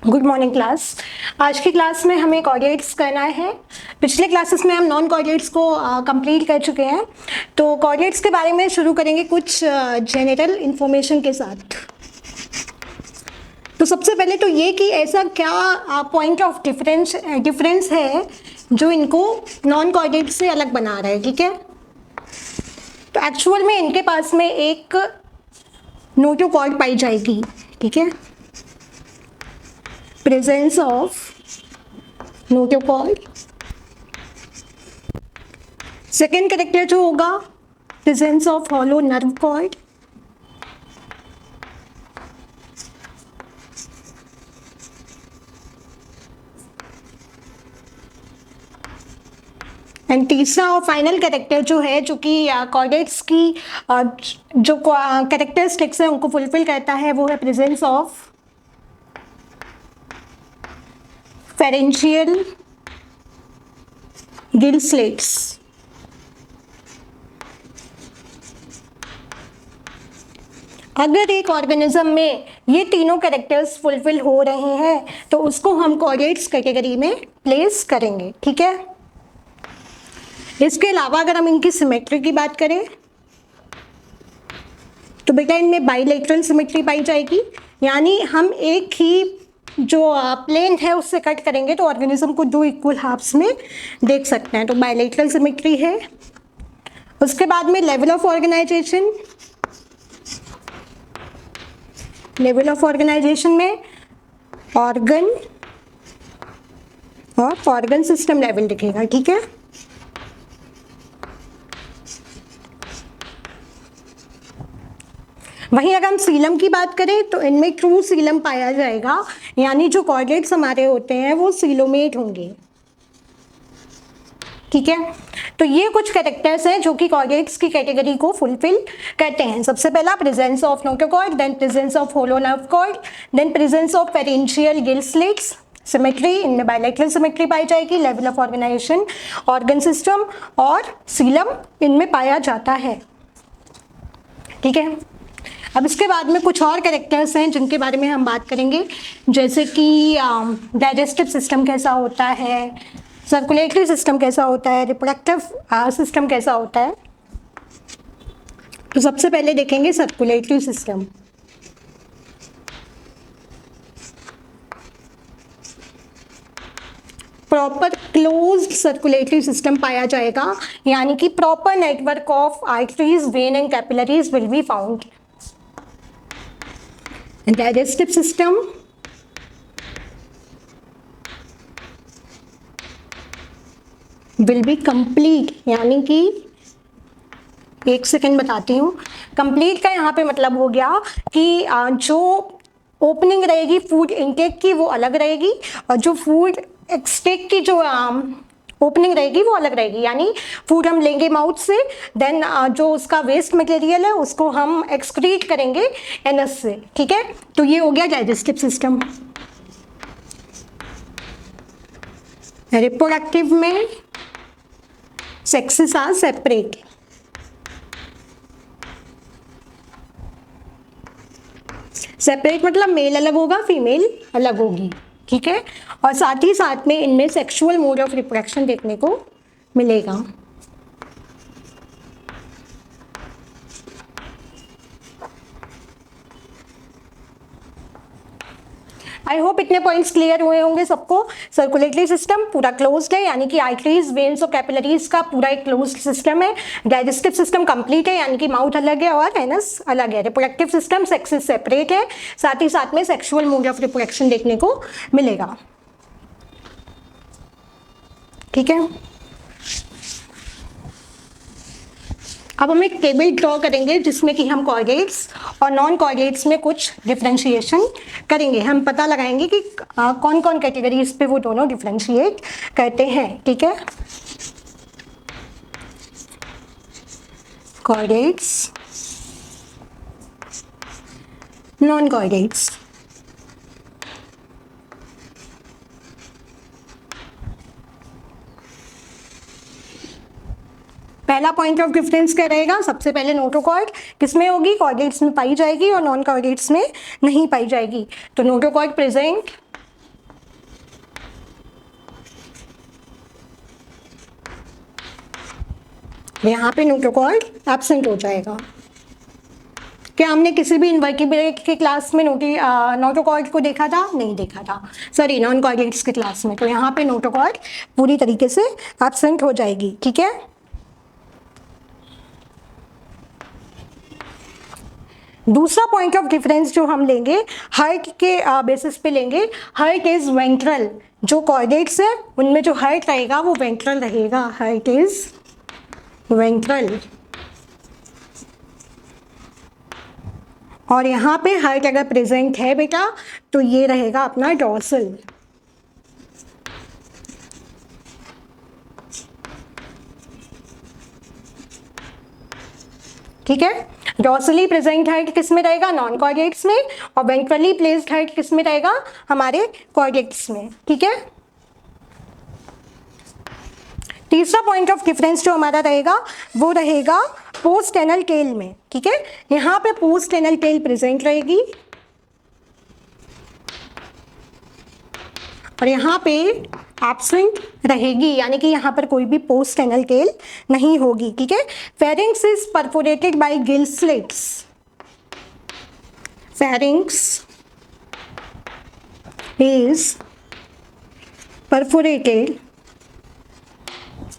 Good morning class. आज की class में हमें कोऑर्डिनेट्स करना है। पिछले क्लासेस में हम नॉन कोऑर्डिनेट्स को कंप्लीट कर चुके हैं, तो कोऑर्डिनेट्स के बारे में शुरू करेंगे कुछ जनरल इंफॉर्मेशन के साथ। तो सबसे पहले तो ये कि ऐसा क्या पॉइंट ऑफ डिफरेंस है जो इनको नॉन कोऑर्डिनेट से अलग बना रहा है, ठीक है। तो एक्चुअल में इनके पास में एक नोटोकॉर्ड पाई जाएगी, ठीक है। Presence of notochord. Second character जो होगा presence of hollow nerve cord. And तीसरा और फाइनल कैरेक्टर जो है, जो कि कोऑर्डिनेट्स की जो कैरेक्टरिस्टिक्स है उनको फुलफिल करता है, वो है presence of pharyngeal gill slits. अगर एक ऑर्गेनिज्म में ये तीनों कैरेक्टर्स फुलफिल हो रहे हैं तो उसको हम कोऑर्डिनेट्स कैटेगरी में प्लेस करेंगे, ठीक है। इसके अलावा अगर हम इनकी सिमेट्री की बात करें तो बेटा इनमें बाइलेटरल सिमेट्री पाई जाएगी, यानी हम एक ही जो प्लेन है उससे कट करेंगे तो ऑर्गेनिज्म को दो इक्वल हाफ्स में देख सकते हैं, तो बाइलेटरल सिमेट्री है। उसके बाद में level of organisation. Level of organisation में ऑर्गन और ऑर्गन सिस्टम लेवल दिखेगा, ठीक है। वहीं अगर हम सीलम की बात करें तो इनमें ट्रू सीलम पाया जाएगा, यानी जो कोऑर्डिनेट्स हमारे होते हैं वो सीलोमेट होंगे, ठीक है। तो ये कुछ कैरेक्टर्स हैं जो कि कोऑर्डिनेट्स की कैटेगरी को फुलफिल करते हैं। सबसे पहला presence of notochord, then presence of hollow nerve cord, then presence of pharyngeal gill slits. Symmetry, इनमें बाइलेटरल सिमेट्री पाई जाएगी। Level of organisation, organ system और सीलम इनमें पाया जाता है, ठीक है। अब इसके बाद में कुछ और कैरेक्टर्स हैं जिनके बारे में हम बात करेंगे, जैसे कि डाइजेस्टिव सिस्टम कैसा होता है, सर्कुलेटरी सिस्टम कैसा होता है, रिप्रोडक्टिव सिस्टम कैसा होता है। तो सबसे पहले देखेंगे circulatory system. Proper closed circulatory system पाया जाएगा, यानी कि proper network of arteries, when and capillaries will be found. Digestive system will be complete, यानी कि एक सेकेंड बताती हूँ। कंप्लीट का यहाँ पे मतलब हो गया कि जो ओपनिंग रहेगी फूड इनटेक की वो अलग रहेगी, और जो फूड एक्सटेक की जो ओपनिंग रहेगी वो अलग रहेगी। यानी फूड हम लेंगे माउथ से, देन जो उसका वेस्ट मटेरियल है उसको हम एक्सक्रीट करेंगे एनस से, ठीक है। तो ये हो गया डाइजेस्टिव सिस्टम। रिप्रोडक्टिव में सेक्सेस आर सेपरेट। सेपरेट मतलब मेल अलग होगा, फीमेल अलग होगी, ठीक है। और साथ ही साथ में इनमें सेक्सुअल मोड ऑफ रिप्रोडक्शन देखने को मिलेगा। आई होप इतने पॉइंट्स क्लियर हुए होंगे सबको। सर्कुलेटरी सिस्टम पूरा क्लोज्ड है, यानी कि आर्टरीज, वेन्स और कैपिलरीज का पूरा एक क्लोज्ड सिस्टम है। डाइजेस्टिव सिस्टम कंप्लीट है, यानी कि माउथ अलग है और एनस अलग है। रिप्रोडक्टिव सिस्टम सेक्सेस सेपरेट है, साथ ही साथ में सेक्सुअल मोड ऑफ रिप्रोडक्शन देखने को मिलेगा, ठीक है। अब हम एक टेबल ड्रॉ करेंगे जिसमें कि हम कोऑर्डिनेट्स और नॉन कोऑर्डिनेट्स में कुछ डिफरेंशिएशन करेंगे। हम पता लगाएंगे कि कौन कौन कैटेगरीज पे वो दोनों डिफरेंशिएट करते हैं, ठीक है। Coordinates, non coordinates. पहला पॉइंट ऑफ डिफरेंस क्या रहेगा? सबसे पहले नोटोकॉर्ड किसमें होगी? कोऑर्डिनेट्स में पाई जाएगी और नॉन कोऑर्डिनेट्स में नहीं पाई जाएगी। तो नोटोकॉर्ड प्रेजेंट यहाँ पे नोटोकॉर्ड एब्सेंट हो जाएगा। क्या हमने किसी भी इनवर्टिब्रेट के क्लास में नोटोकॉर्ड को देखा था? नहीं देखा था, सॉरी नॉन कॉर्डेट्स के क्लास में। तो यहाँ पे नोटोकॉर्ड पूरी तरीके से एब्सेंट हो जाएगी, ठीक है। दूसरा पॉइंट ऑफ डिफरेंस जो हम लेंगे हार्ट के बेसिस पे लेंगे, हार्ट इज वेंट्रल। जो कॉर्डेट्स है उनमें जो हार्ट रहेगा वो वेंट्रल रहेगा, हार्ट इज वेंट्रल। और यहाँ पे हार्ट अगर प्रेजेंट है बेटा तो ये रहेगा अपना डॉर्सल। ठीक है, डॉर्सली प्रेजेंट हार्ट किस में रहेगा? नॉन कॉर्डेट्स में। और वेंट्रली प्लेस्ड हार्ट किस में रहेगा? हमारे कॉर्डेट्स में, ठीक है। तीसरा पॉइंट ऑफ डिफरेंस जो हमारा रहेगा वो रहेगा पोस्ट एनल टेल में, ठीक है। यहाँ पे पोस्ट एनल टेल प्रेजेंट रहेगी और यहाँ पे एब्सेंट रहेगी, यानी कि यहाँ पर कोई भी पोस्ट एनल टेल नहीं होगी, ठीक है। Pharynx is perforated by gill slits. Pharynx is perforated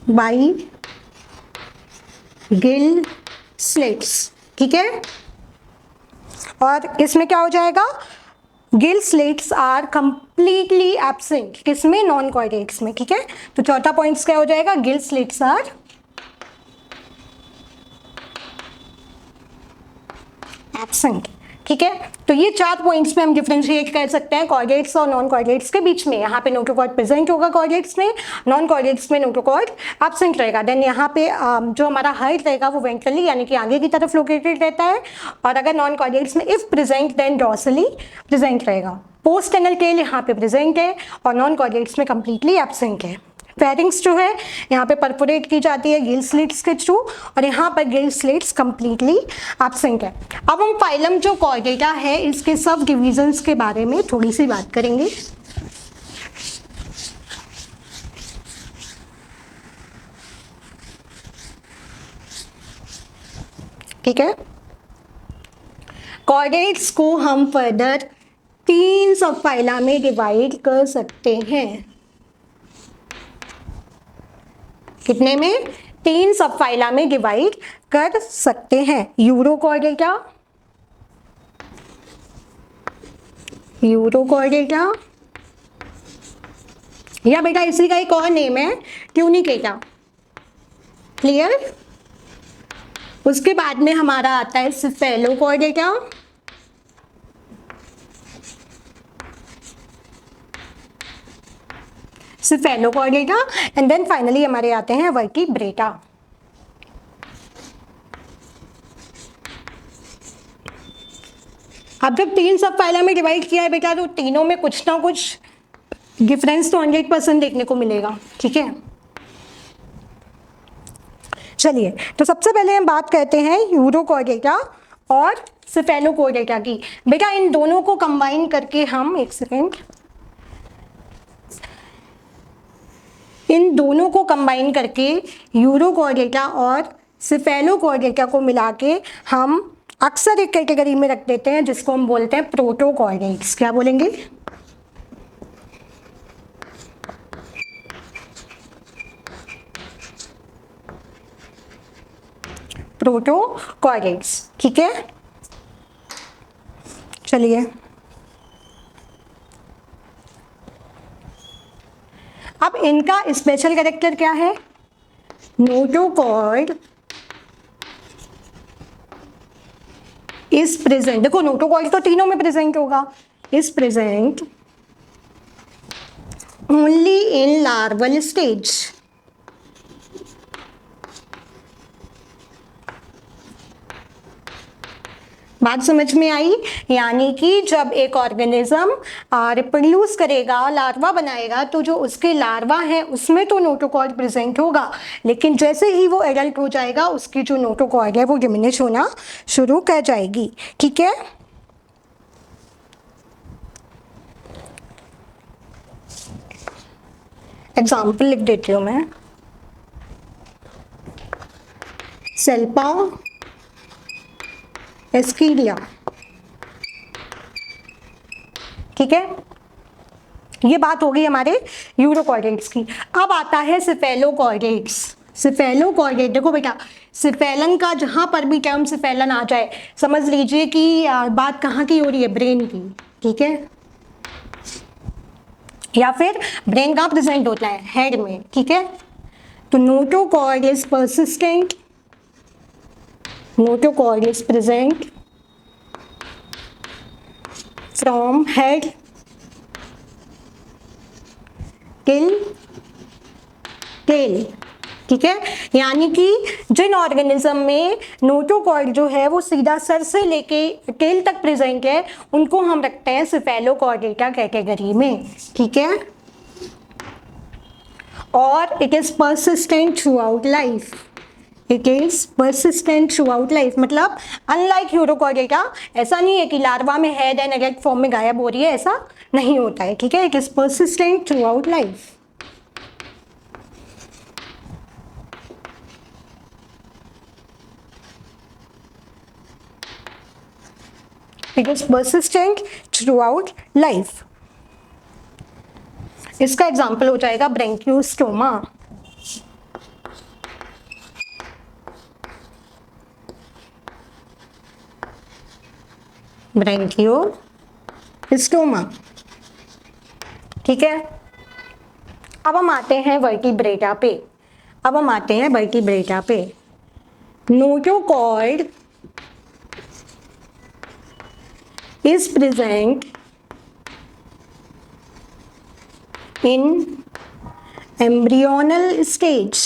by gill slits, ठीक है। और इसमें क्या हो जाएगा? Gill slits are completely absent, किसमें? नॉन कॉर्डेट्स में, ठीक है। तो चौथा पॉइंट क्या हो जाएगा? गिल स्लिट्स आर एब्सेंट, ठीक है। तो ये 4 पॉइंट्स में हम डिफरेंशिएट कर सकते हैं कॉर्डेट्स और नॉन कॉर्डेट्स के बीच में। यहाँ पे नोटोकॉर्ड प्रेजेंट होगा कॉर्डेट्स में, नॉन कॉर्डेट्स में नोटोकॉर्ड एब्सेंट रहेगा। देन यहाँ पे जो हमारा हार्ट रहेगा वो वेंट्रली यानी कि आगे की तरफ लोकेटेड रहता है, और अगर नॉन कॉर्डेट्स में if present then dorsally present रहेगा। पोस्ट एनल टेल यहाँ पे प्रेजेंट है और नॉन कॉर्डेट्स में कंप्लीटली एब्सेंट है। फेरिंग्स जो है यहाँ पे परफोरेट की जाती है गिल स्लिट्स के थ्रू, और यहाँ पर गिल स्लिट्स कंप्लीटली एब्सेंट है। अब हम फाइलम जो कॉर्डेटा है इसके सब डिविजन्स के बारे में थोड़ी सी बात करेंगे। ठीक है, कॉर्डेट्स को हम फर्दर 3 सब फाइला में डिवाइड कर सकते हैं। कितने में? 3 सब फाइला में डिवाइड कर सकते हैं। यूरोकॉर्डेटा, यूरोकॉर्डेटा, या बेटा इसी का एक और नेम है ट्यूनिकेटा, क्लियर। उसके बाद में हमारा आता है cephalochordata, cephalochordata, and then finally हमारे आते हैं वर्टिब्रेटा। अब जब 3 सब फाइला में डिवाइड किया है बेटा तो तीनों में कुछ ना कुछ डिफरेंस तो 100% देखने को मिलेगा, ठीक है। चलिए, तो सबसे पहले हम बात करते हैं यूरोकॉर्डेटा और सिफेलोकॉर्डेटा की। बेटा इन दोनों को कंबाइन करके हम, एक सेकेंड, इन दोनों को कंबाइन करके यूरोकॉर्डेटा और सिफेलोकॉर्डेटा को मिला के हम अक्सर एक कैटेगरी में रख देते हैं जिसको हम बोलते हैं प्रोटोकॉर्डेट्स। क्या बोलेंगे? प्रोटोकॉर्डेट्स, ठीक है। चलिए, अब इनका स्पेशल कैरेक्टर क्या है? Notochord is present. देखो नोटोकॉर्ड तो तीनों में प्रेजेंट होगा, is present only in larval stage. बात समझ में आई? यानी कि जब एक ऑर्गेनिज्म रिप्रोड्यूस करेगा, लार्वा बनाएगा, तो जो उसके लार्वा है उसमें तो नोटोकॉर्ड प्रेजेंट होगा, लेकिन जैसे ही वो एडल्ट हो जाएगा उसकी जो नोटोकॉर्ड है वो डिमिनिश होना शुरू कर जाएगी, ठीक है। एग्जाम्पल लिख देती हूँ मैं। सेल्पा, एस्कीलिया। ठीक है, ये बात हो गई हमारे यूरोकॉर्डेट्स की। अब आता है सिफेलोकॉर्डेट्स। सिफेलोकॉर्डेट, देखो बेटा, सिफेलन का जहां पर भी टर्म सिफेलन आ जाए समझ लीजिए कि बात कहाँ की हो रही है, ब्रेन की। ठीक है, या फिर ब्रेन कहाँ प्रेजेंट होता है, हेड में। ठीक है, तो notochord is persistent, notochord is present from head till tail. ठीक है, यानी कि जिन ऑर्गेनिज्म में नोटोकॉर्ड जो है वो सीधा सर से लेके टेल तक प्रेजेंट है उनको हम रखते हैं सिफेलोकॉर्डेटा कैटेगरी में। ठीक है, और it is persistent through out life. It is persistent through out life, मतलब अनलाइक यूरोकॉर्डेटा ऐसा नहीं है कि लार्वा में हेड एंड एडल्ट फॉर्म में गायब हो रही है, ऐसा नहीं होता है। ठीक है, it is persistent through out life. It is persistent throughout life. इसका एग्जाम्पल हो जाएगा ब्रेंकियोस्टोमा। ब्रेंकियोस्टोमा। ठीक है, अब हम आते हैं वर्टिब्रेटा पे। अब हम आते हैं वर्टिब्रेटा पे। Notochord is present in embryonal stage.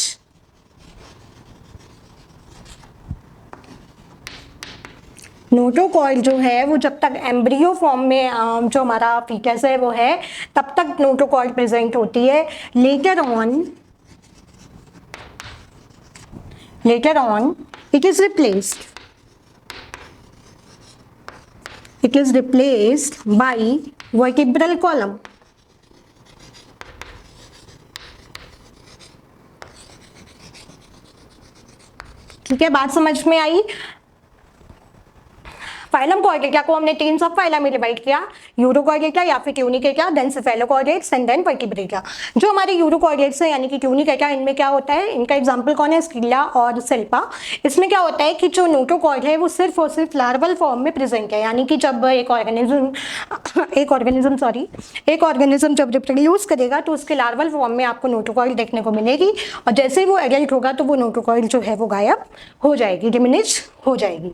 Notochord जो है वो जब तक एम्ब्रियो फॉर्म में जो हमारा फीटस है वो है तब तक नोटोकॉर्ड प्रेजेंट होती है। Later on it is replaced. It is replaced by vertebral column. ठीक है, बात समझ में आई। फाइलम कॉर्डेटा को हमने 3 सब फाइला में डिवाइड किया, यूरोकॉर्डेटा या फिर tunicata, then cephalochordates and then vertebrata. जो हमारे यूरोकॉर्डेट्स है यानी कि ट्यूनिकेटा, इनमें क्या होता है, इनका एग्जांपल कौन है, स्किला और सेल्पा। इसमें क्या होता है कि जो नोटोकॉर्ड है वो सिर्फ और सिर्फ लार्वल फॉर्म में प्रेजेंट है, यानी कि जब एक ऑर्गेनिज्म जब रिप्रोड्यूस करेगा तो उसके लार्वल फॉर्म में आपको नोटोकॉर्ड देखने को मिलेगी, और जैसे ही वो एडल्ट होगा तो वो नोटोकॉर्ड जो है वो गायब हो जाएगी, डिमिनिश हो जाएगी।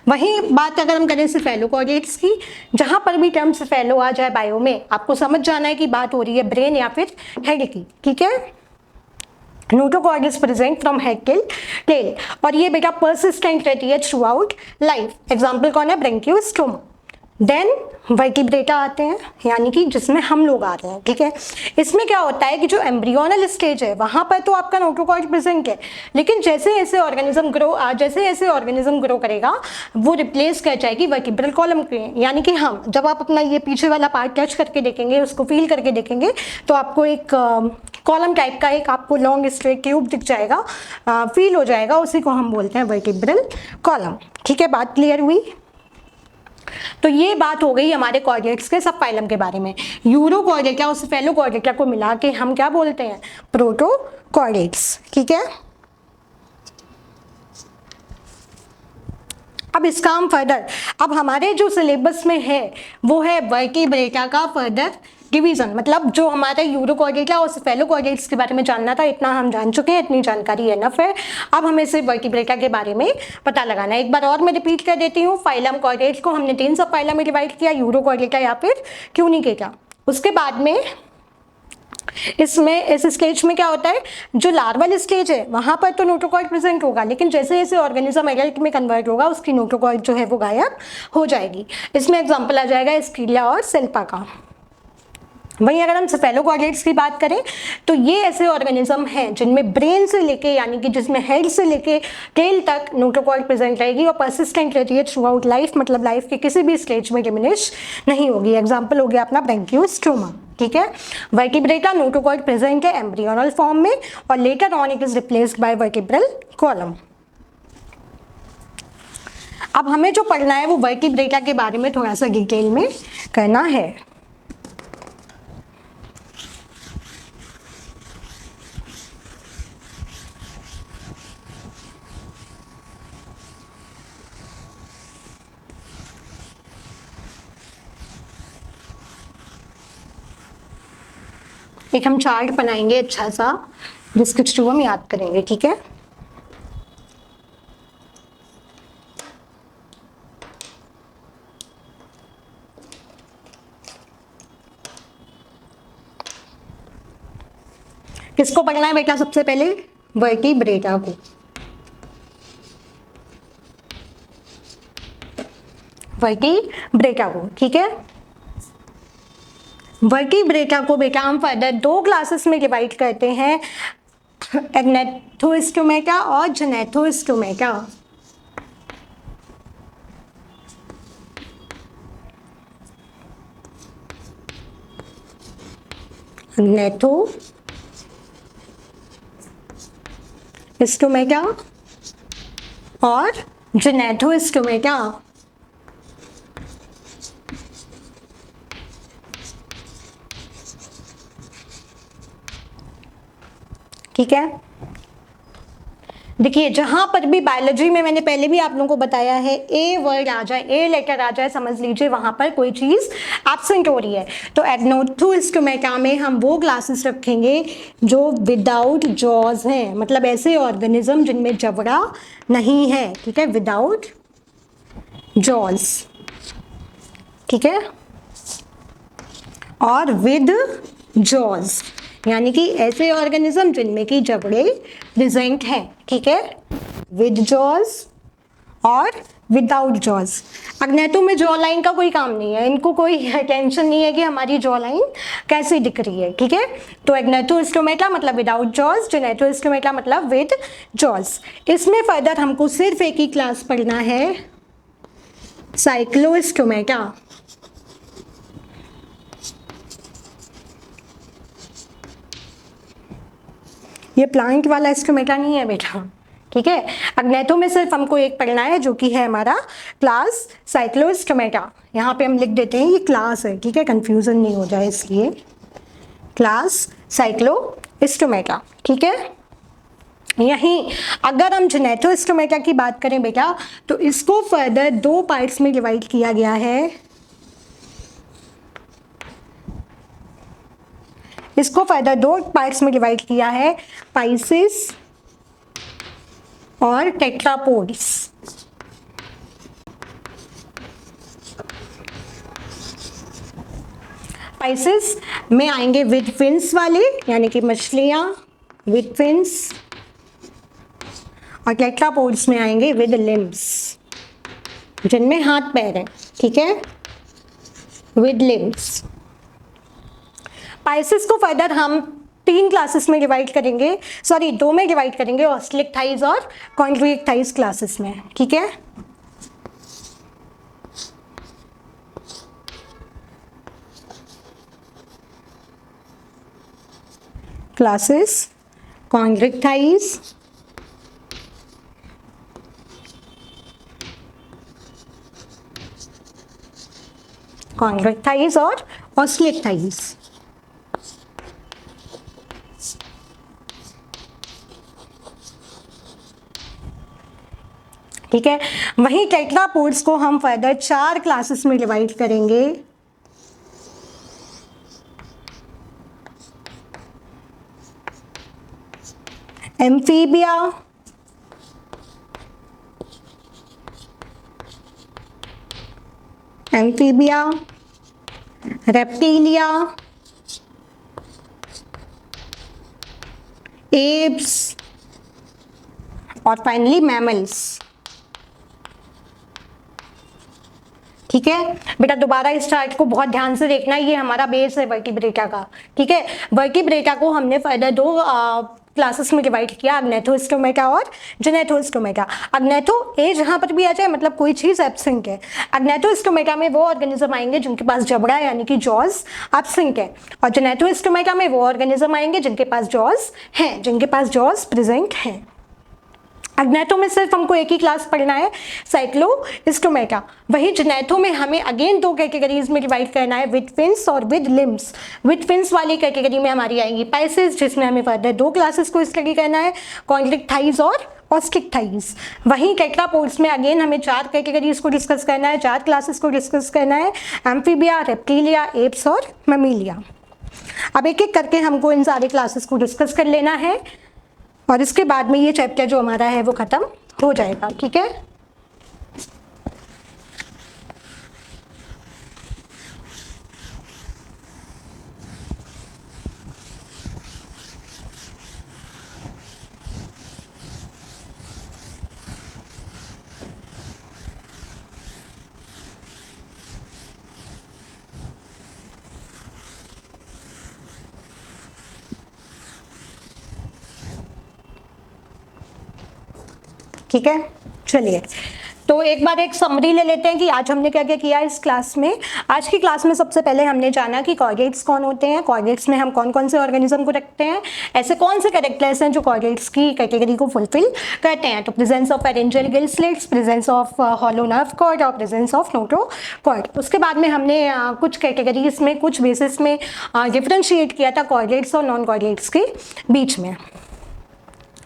वही बात अगर हम करें सिफेलोकॉर्डेट्स की, जहां पर भी टर्म सिफेलो आ जाए बायो में, आपको समझ जाना है कि बात हो रही है ब्रेन या फिर हेड की। ठीक है, notochord is present from head till tail, और ये बेटा परसिस्टेंट रहती है थ्रू आउट लाइफ। एग्जाम्पल कौन है, ब्रेंकियोस्टोमा। देन वर्टिब्रेटा आते हैं, यानी कि जिसमें हम लोग आ रहे हैं। ठीक है, इसमें क्या होता है कि जो एम्ब्रियोनल स्टेज है वहां पर तो आपका नोटोकॉर्ड प्रेजेंट है, लेकिन जैसे जैसे ऑर्गेनिज्म ग्रो करेगा वो रिप्लेस कर जाएगी वर्टिब्रल कॉलम के। यानी कि हम जब आप अपना ये पीछे वाला पार्ट टच करके देखेंगे, उसको फील करके देखेंगे, तो आपको एक कॉलम टाइप का एक आपको लॉन्ग स्ट्रेट ट्यूब दिख जाएगा, फील हो जाएगा, उसी को हम बोलते हैं वर्टिब्रल कॉलम। ठीक है, बात क्लियर हुई। तो ये बात हो गई हमारे कॉर्डेट्स के सब फाइलम के बारे में। यूरोकॉर्डेटा और सिफेलोकॉर्डेटा को मिला के हम क्या बोलते हैं, प्रोटोकॉर्डेट्स। ठीक है, अब इसका हम फर्दर, अब हमारे जो सिलेबस में है वो है वर्टिब्रेटा का फर्दर डिवीजन, मतलब जो हमारा यूरोकॉर्डेटा और सिफेलोकॉर्डेट्स के बारे में जानना था इतना हम जान चुके हैं, इतनी जानकारी एनफ है। अब हमें सिर्फ वर्टिब्रेटा के बारे में पता लगाना है। एक बार और मैं रिपीट कर देती हूँ, फाइलम कॉर्डेट्स को हमने 3 सब फाइला में डिवाइड किया, यूरोकॉर्डेटा या फिर ट्यूनिकेटा। उसके बाद में इसमें इस स्टेज में क्या होता है, जो लार्वल स्टेज है वहां पर तो नोटोकॉर्ड प्रेजेंट होगा, लेकिन जैसे जैसे ऑर्गेनिज्म एडल्ट में कन्वर्ट होगा उसकी नोटोकॉर्ड जो है वो गायब हो जाएगी। इसमें एग्जांपल आ जाएगा स्किला और सेल्पा का। वहीं अगर हम सिफेलोकॉर्डेट्स की बात करें तो ये ऐसे ऑर्गेनिज्म हैं जिनमें ब्रेन से लेके, यानी कि जिसमें हेड से लेके टेल तक नोटोकॉर्ड प्रेजेंट रहेगी और परसिस्टेंट रहती है थ्रू आउट लाइफ, मतलब लाइफ के किसी भी स्टेज में डिमिनिश नहीं होगी। एग्जाम्पल हो गया अपना ब्रेंकियोस्टोमा। ठीक है, वर्टिब्रेटा नोटोकॉर्ड प्रेजेंट है एम्ब्रियोनल फॉर्म में, और later on it is replaced by vertebral column. अब हमें जो पढ़ना है वो वर्टिब्रेटा के बारे में थोड़ा सा डिटेल में करना है। एक हम चार्ट बनाएंगे अच्छा सा जिसके थ्रू हम याद करेंगे, ठीक है। किसको पढ़ना है बेटा सबसे पहले? वर्टिब्रेटा को। वर्टिब्रेटा को, ठीक है। वर्टिब्रेटा को बेटा हम फर्दर दो क्लासेस में डिवाइड करते हैं, एग्नेथोस्टोमेटा और जेनेथोस्टोमेटा। एग्नेथोस्टोमेटा और जेनेथोस्टोमेटा। ठीक है। देखिए जहां पर भी बायोलॉजी में मैंने पहले भी आप लोगों को बताया है, ए वर्ड आ जाए, ए लेटर आ जाए, समझ लीजिए वहां पर कोई चीज एब्सेंट हो रही है। तो एग्नेथोस्टोमेटा में हम वो क्लासेस रखेंगे जो विदाउट जॉज हैं, मतलब ऐसे ऑर्गेनिज्म जिनमें जबड़ा नहीं है, ठीक है, विदाउट जॉज, ठीक है, और विद जॉज, यानी कि ऐसे ऑर्गेनिज्म जिनमें कि जबड़े प्रेजेंट हैं, ठीक है, विद जॉज और विदाउट जॉज। अग्नेथो में जॉ लाइन का कोई काम नहीं है, इनको कोई टेंशन नहीं है कि हमारी जॉ लाइन कैसी दिख रही है, ठीक है। तो एग्नेथोस्टोमेटा मतलब विदाउट जॉज, जेनेथोस्टोमेटा मतलब विद जॉज। इसमें फर्दर हमको सिर्फ एक ही क्लास पढ़ना है, साइक्लोस्टोमेटा। ये प्लांट वाला स्टोमेटा नहीं है बेटा, ठीक है। अग्नेथो में सिर्फ हमको एक पढ़ना है जो कि है हमारा क्लास साइक्लोस्टोमेटा। यहाँ पे हम लिख देते हैं ये क्लास है, ठीक है, कंफ्यूजन नहीं हो जाए इसलिए, क्लास साइक्लोस्टोमेटा, ठीक है। यहीं अगर हम जेनेथोस्टोमेटा की बात करें बेटा तो इसको फर्दर दो पार्ट्स में डिवाइड किया गया है। इसको फर्दर दो पार्ट्स में डिवाइड किया है, पाइसिस और टेट्रापोड्स। पाइसिस में आएंगे विद फिन्स वाले, यानी कि मछलियां विद फिन्स, और टेट्रापोड्स में आएंगे विद लिम्स, जिनमें हाथ पैर हैं, ठीक है, विद लिम्स। पाइसिस को फर्दर हम तीन क्लासेस में डिवाइड करेंगे, सॉरी दो में डिवाइड करेंगे, ऑस्टलिक्टाइज और कॉन्ड्रिक्टाइज क्लासेस में, ठीक है। क्लासेस कॉन्ड्रिक्टाइज, कॉन्ड्रिक्टाइज और ऑस्टलिक्टाइज, ठीक है। वहीं टेट्रापोड्स को हम फर्दर चार क्लासेस में डिवाइड करेंगे, एम्फीबिया, एम्फीबिया, रेप्टिलिया, एप्स और फाइनली मैमल्स, ठीक है बेटा। दोबारा इस चार्ट को बहुत ध्यान से देखना, ये हमारा बेस है वर्टिब्रेटा का, ठीक है। वर्टिब्रेटा को हमने फर्दर दो क्लासेस में डिवाइड किया, अग्नेथोस्टोमेटा और जेनेथोस्टोमेटा। अग्नेथो ए जहाँ पर भी आ जाए मतलब कोई चीज़ एब्सेंट है। अग्नेथोस्टोमेटा में वो ऑर्गेनिज्म आएंगे जिनके पास जबड़ा है, यानी कि जॉज एब्सेंट है, और जेनेथोस्टोमेटा में वो ऑर्गेनिज्म आएंगे जिनके पास जॉज हैं, जिनके पास जॉज प्रेजेंट हैं, अग्नेथो में सिर्फ हमको एक ही क्लास पढ़ना है, साइक्लोस्टोमेटा। वही जनेथो में हमें अगेन दो कैटेगरीज में डिवाइड करना है, विद फिन्स और विद लिम्स। विद फिन्स वाली कैटेगरी में हमारी आएंगी पाइसेस, जिसमें हमें फर्दर दो क्लासेस को स्टडी करना है, कॉन्ड्रिक थाइज और ऑस्टिक थाइज। वहीं टेट्रापोड्स में अगेन हमें चार कैटेगरीज को डिस्कस करना है, चार क्लासेस को डिस्कस करना है, एम्फीबिया, रेप्टिलिया, एप्स और मैमीलिया। अब एक एक करके हमको इन सारे क्लासेस को डिस्कस कर लेना है और इसके बाद में ये चैप्टर जो हमारा है वो ख़त्म हो जाएगा। ठीक है, ठीक है। चलिए, तो एक बार एक समरी ले लेते हैं कि आज हमने क्या क्या किया इस क्लास में। आज की क्लास में सबसे पहले हमने जाना कि कॉर्डेट्स कौन होते हैं, कॉर्डेट्स में हम कौन कौन से ऑर्गेनिज्म को रखते हैं, ऐसे कौन से कैरेक्टर्स हैं जो कॉर्डेट्स की कैटेगरी को फुलफिल करते हैं। तो presence of pharyngeal gill slits, presence of hollow nerve cord और प्रेजेंस ऑफ नोटोकॉर्ड। उसके बाद में हमने कुछ कैटेगरीज में, कुछ बेसिस में डिफ्रेंशिएट किया था कॉर्डेट्स और नॉन कॉर्डेट्स के बीच में।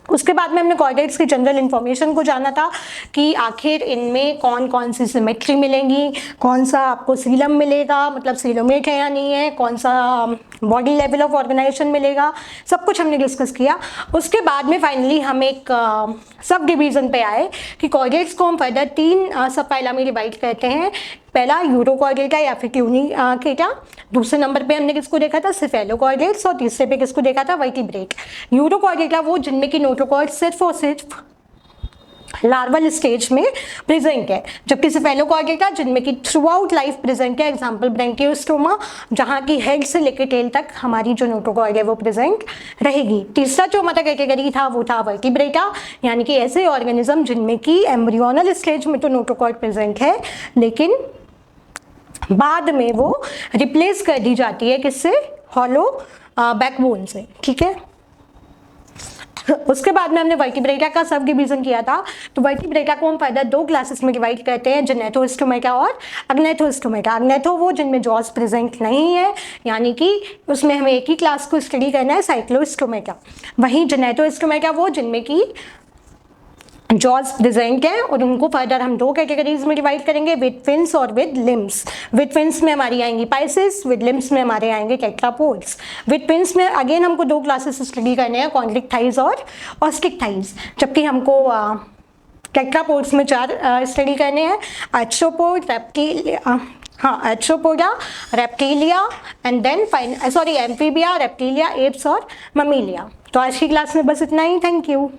उसके बाद में हमने कॉर्डेट्स की जनरल इन्फॉर्मेशन को जाना था कि आखिर इनमें कौन कौन सी सिमेट्री मिलेंगी, कौन सा आपको सीलम मिलेगा, मतलब सीलोमेट है या नहीं है, कौन सा बॉडी लेवल ऑफ ऑर्गेनाइजेशन मिलेगा, सब कुछ हमने डिस्कस किया। उसके बाद में फाइनली हम एक सब डिवीज़न पे आए कि कॉर्डेट्स को हम फर्दर तीन सब फाइला में डिवाइड करते हैं। पहला यूरोकॉर्डेटा या फिर ट्यूनिकेटा, दूसरे नंबर पे हमने किसको देखा था, सेफेलोकॉर्डेट्स, और तीसरे पे किसको देखा था, वर्टिब्रेट। यूरोकॉर्डेटा वो जिनमें की नोटोकॉर्ड सिर्फ और सिर्फ लार्वल स्टेज में प्रेजेंट है, जबकि सेफेलोकॉर्डेटा जिनमें की थ्रू आउट लाइफ प्रेजेंट है। एग्जांपल ब्रैंकियोस्टोमा, जहाँ की हेड से लेकर टेल तक हमारी जो नोटोकॉर्ड है वो प्रेजेंट रहेगी। तीसरा जो हमारा कैटेगरी था वो था वर्टिब्रेटा, यानी कि ऐसे ऑर्गेनिज्म जिनमें की एम्ब्रियोनल स्टेज में तो नोटोकॉर्ड प्रेजेंट है लेकिन बाद में वो रिप्लेस कर दी जाती है किससे, हॉलो बैकबोन से। ठीक है, उसके बाद में हमने वर्टिब्रेटा का सब डिवीजन किया था। तो वर्टिब्रेटा को हम फर्दर दो क्लासेस में डिवाइड करते हैं, जनेथोस्टोमेटा और अग्नेथोस्टोमेटा। अग्नेथो वो जिनमें जॉज प्रेजेंट नहीं है, यानी कि उसमें हमें एक ही क्लास को स्टडी करना है, साइक्लोस्टोमेटा। वहीं जनेथोस्टोमेटा वो जिनमें की जॉज प्रेजेंट है और उनको फर्दर हम दो कैटेगरीज में डिवाइड करेंगे, विद फिन्स और विद लिम्स। विद फिन्स में हमारी आएंगी पाइसेस, विद लिम्स में हमारे आएंगे टेट्रापोड्स। विद फिन्स में अगेन हमको दो क्लासेस स्टडी करने हैं, कॉन्ड्रिक थाइज और ऑस्टिक थाइज, जबकि हमको टेट्रापोड्स में चार स्टडी करने हैं, arthropod, arthropoda, reptilia and then amphibia, reptilia, apes और मैमीलिया। तो आज की क्लास में बस इतना ही। Thank you.